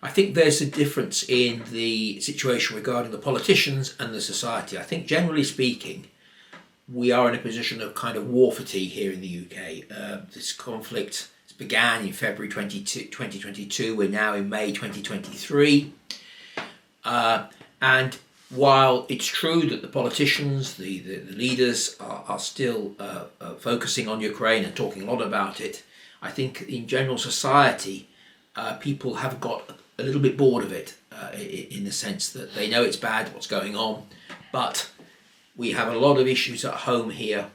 I think there's a difference in the situation regarding the politicians and the society. I think generally speaking, we are in a position of kind of war fatigue here in the UK. This conflict began in February 2022. We're now in May 2023. And while it's true that the politicians, the leaders are still focusing on Ukraine and talking a lot about it, I think in general society, people have got a little bit bored of it in the sense that they know it's bad what's going on, but we have a lot of issues at home here,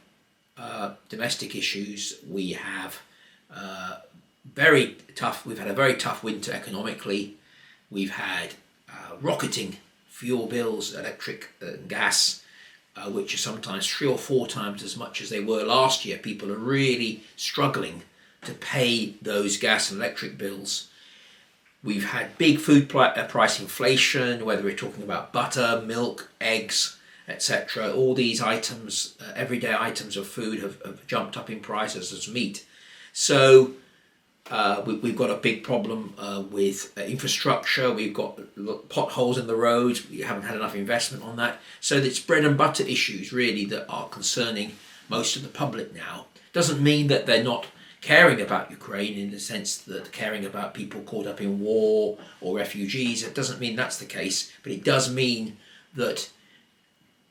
domestic issues. We have we've had a very tough winter economically. We've had rocketing fuel bills, electric and gas, which are sometimes 3 or 4 times as much as they were last year. People are really struggling to pay those gas and electric bills. We've had big food price inflation, whether we're talking about butter, milk, eggs, etc. All these items, everyday items of food have jumped up in prices as meat. So we've got a big problem with infrastructure. We've got potholes in the roads. We haven't had enough investment on that. So it's bread and butter issues really that are concerning most of the public now. Doesn't mean that they're not caring about Ukraine in the sense that caring about people caught up in war or refugees. It doesn't mean that's the case, but it does mean that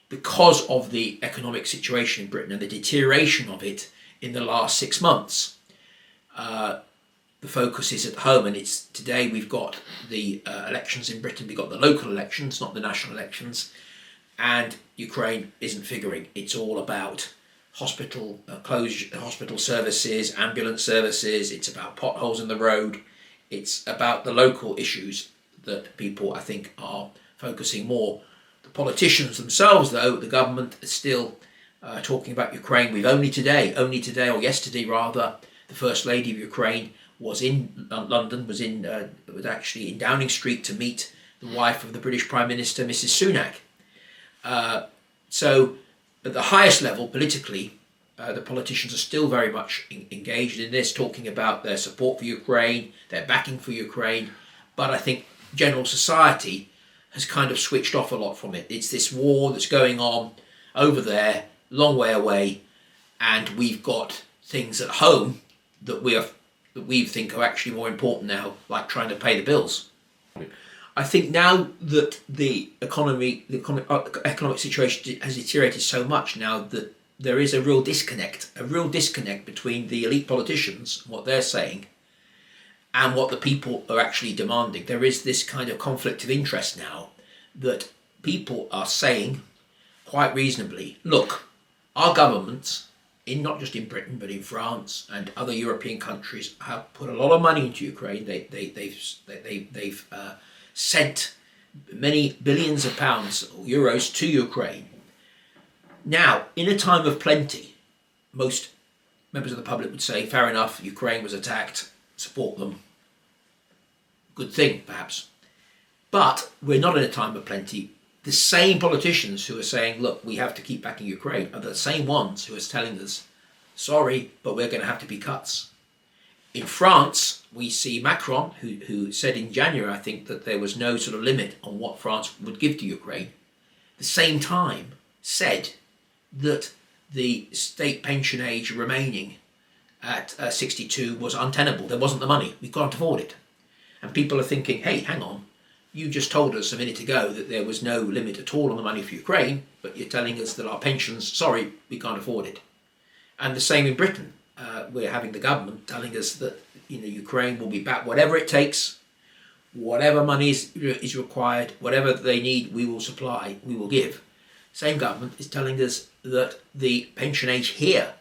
because of the economic situation in Britain and the deterioration of it in the last 6 months, the focus is at home, and it's today we've got the elections in Britain. We've got the local elections, not the national elections, and Ukraine isn't figuring. It's all about hospital closure, hospital services, ambulance services. It's about potholes in the road. It's about the local issues that people, I think, are focusing more. The politicians themselves, though, the government is still talking about Ukraine. We've only today, or yesterday rather, the First Lady of Ukraine was in London, was actually in Downing Street to meet the wife of the British Prime Minister, Mrs. Sunak. So at the highest level, politically, the politicians are still very much engaged in this, talking about their support for Ukraine, their backing for Ukraine. But I think general society has kind of switched off a lot from it. It's this war that's going on over there, long way away, and we've got things at home that we think are actually more important now, like trying to pay the bills. I think now that the economic situation has deteriorated so much now that there is a real disconnect between the elite politicians, what they're saying, and what the people are actually demanding. There is this kind of conflict of interest now that people are saying, quite reasonably, look, our governments, not just in Britain but in France and other European countries, have put a lot of money into Ukraine. They've sent many billions of pounds or euros to Ukraine. Now, in a time of plenty, most members of the public would say, fair enough, Ukraine was attacked, support them. Good thing, perhaps. But we're not in a time of plenty. The same politicians who are saying, look, we have to keep backing Ukraine, are the same ones who are telling us, sorry, but we're going to have to be cuts. In France, we see Macron, who said in January, I think, that there was no sort of limit on what France would give to Ukraine, at the same time said that the state pension age remaining at 62 was untenable. There wasn't the money. We can't afford it. And people are thinking, hey, hang on. You just told us a minute ago that there was no limit at all on the money for Ukraine, but you're telling us that our pensions, sorry, we can't afford it. And the same in Britain. We're having the government telling us that Ukraine will be back, whatever it takes, whatever money is required, whatever they need, we will supply, we will give. Same government is telling us that the pension age here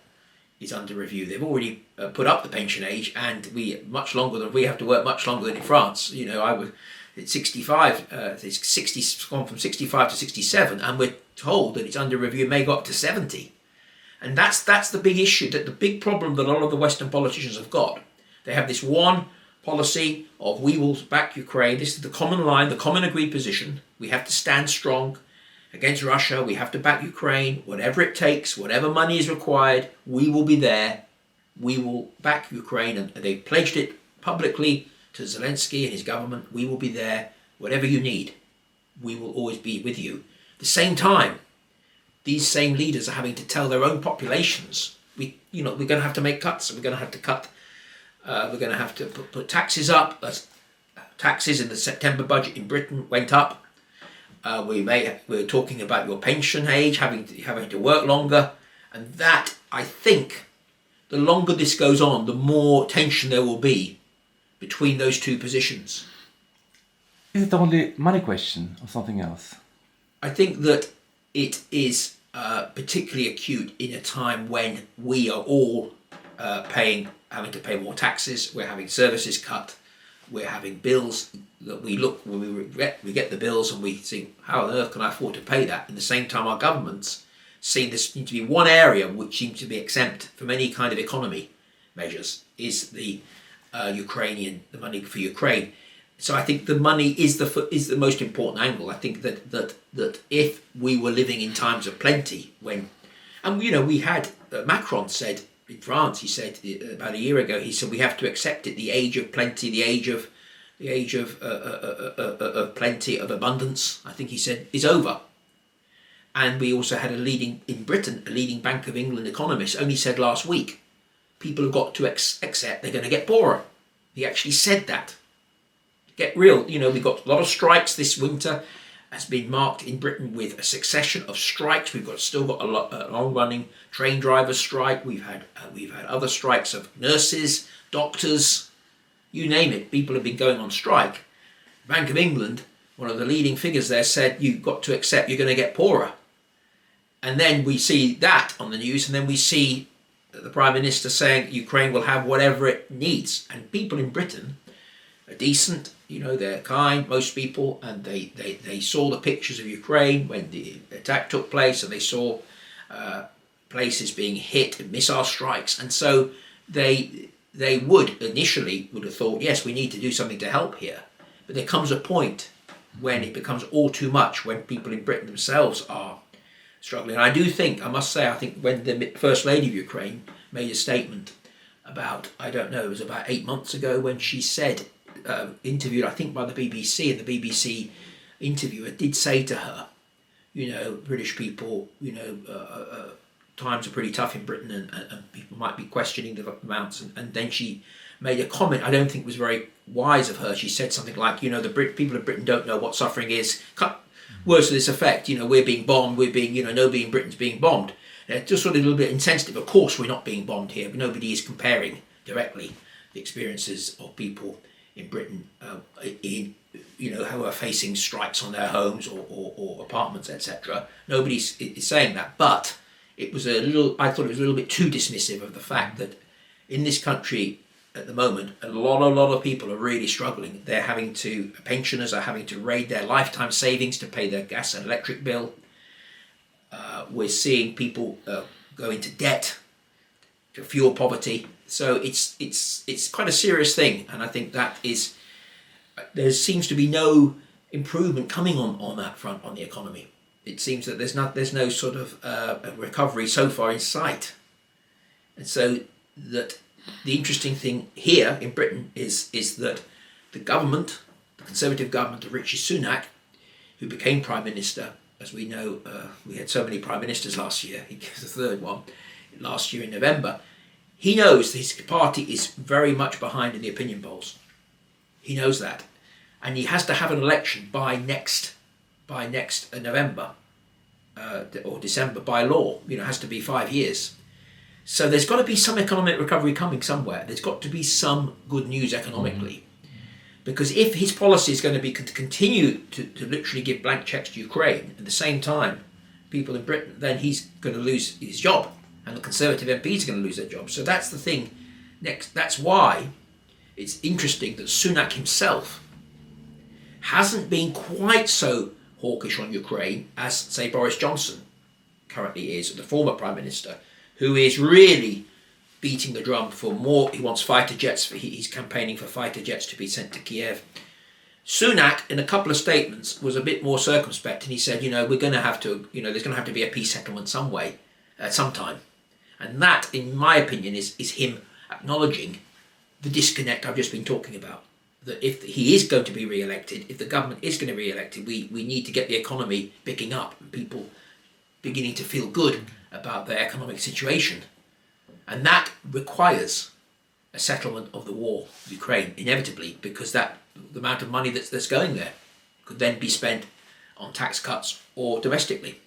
is under review. They've already put up the pension age, and we have to work much longer than in France. It's 65, it's gone from 65 to 67, and we're told that it's under review, may go up to 70. And that's the big issue, that the big problem that a lot of the Western politicians have got. They have this one policy of we will back Ukraine. This is the common line, the common agreed position. We have to stand strong against Russia. We have to back Ukraine, whatever it takes, whatever money is required, we will be there. We will back Ukraine. And they pledged it publicly to Zelensky and his government, we will be there, whatever you need. We will always be with you. At the same time, these same leaders are having to tell their own populations, we're going to have to make cuts. We're going to have to cut. We're going to have to put taxes up. Taxes in the September budget in Britain went up. We're talking about your pension age, having to work longer, and that, I think, the longer this goes on, the more tension there will be between those two positions. Is it only money question or something else? I think that it is particularly acute in a time when we are all having to pay more taxes. We're having services cut. We're having bills that we get the bills and we think, how on earth can I afford to pay that? At the same time, our governments seem to be one area which seems to be exempt from any kind of economy measures is the money for Ukraine. So I think the money is the most important angle. I think that if we were living in times of plenty, we had Macron said in France, he said about a year ago, he said we have to accept it. The age of plenty, the age of plenty, of abundance, I think he said, is over. And we also had a leading Bank of England economist only said last week, people have got to accept they're going to get poorer. He actually said that. Get real. We've got a lot of strikes this winter. Has been marked in Britain with a succession of strikes. We've still got a long-running train driver strike. We've had other strikes of nurses, doctors, you name it. People have been going on strike. Bank of England, one of the leading figures there, said you've got to accept you're going to get poorer. And then we see that on the news, and then we see the Prime Minister saying Ukraine will have whatever it needs. And people in Britain are decent, they're kind, most people, and they saw the pictures of Ukraine when the attack took place, and they saw places being hit and missile strikes, and so they would have thought, yes, we need to do something to help here. But there comes a point when it becomes all too much, when people in Britain themselves are struggling. And I must say, when the First Lady of Ukraine made a statement about, it was about 8 months ago, when she said, interviewed, I think, by the BBC, and the BBC interviewer did say to her, British people, times are pretty tough in Britain, and people might be questioning the amounts. And then she made a comment I don't think was very wise of her. She said something like, the people of Britain don't know what suffering is. Words to this effect, we're being bombed, nobody in Britain's being bombed. Just sort of a little bit insensitive. Of course we're not being bombed here, but nobody is comparing directly the experiences of people in Britain, who are facing strikes on their homes or apartments, etc. Nobody is saying that, but I thought it was a little bit too dismissive of the fact that in this country at the moment, a lot of people are really struggling. Pensioners are having to raid their lifetime savings to pay their gas and electric bill. We're seeing people go into debt to fuel poverty. So it's quite a serious thing, and I think there seems to be no improvement coming on that front on the economy. It seems that there's no sort of recovery so far in sight, and so that the interesting thing here in Britain is that the Conservative government of Rishi Sunak, who became Prime Minister, as we know, we had so many Prime Ministers last year. He was the third one last year in November. He knows that his party is very much behind in the opinion polls. He knows that. And he has to have an election by next November or December by law. It has to be 5 years. So there's got to be some economic recovery coming somewhere. There's got to be some good news economically. Because if his policy is going to be to continue to literally give blank checks to Ukraine at the same time, people in Britain, then he's going to lose his job. And the Conservative MPs are going to lose their jobs. So that's the thing. That's why it's interesting that Sunak himself hasn't been quite so hawkish on Ukraine as, say, Boris Johnson currently is, the former Prime Minister, who is really beating the drum for more. He wants fighter jets. He's campaigning for fighter jets to be sent to Kiev. Sunak, in a couple of statements, was a bit more circumspect, and he said, we're going to have to, there's going to have to be a peace settlement sometime. And that, in my opinion, is him acknowledging the disconnect I've just been talking about. that if he is going to be re-elected, if the government is going to be re-elected, we need to get the economy picking up and people beginning to feel good about their economic situation. And that requires a settlement of the war with Ukraine, inevitably, because the amount of money that's going there could then be spent on tax cuts or domestically.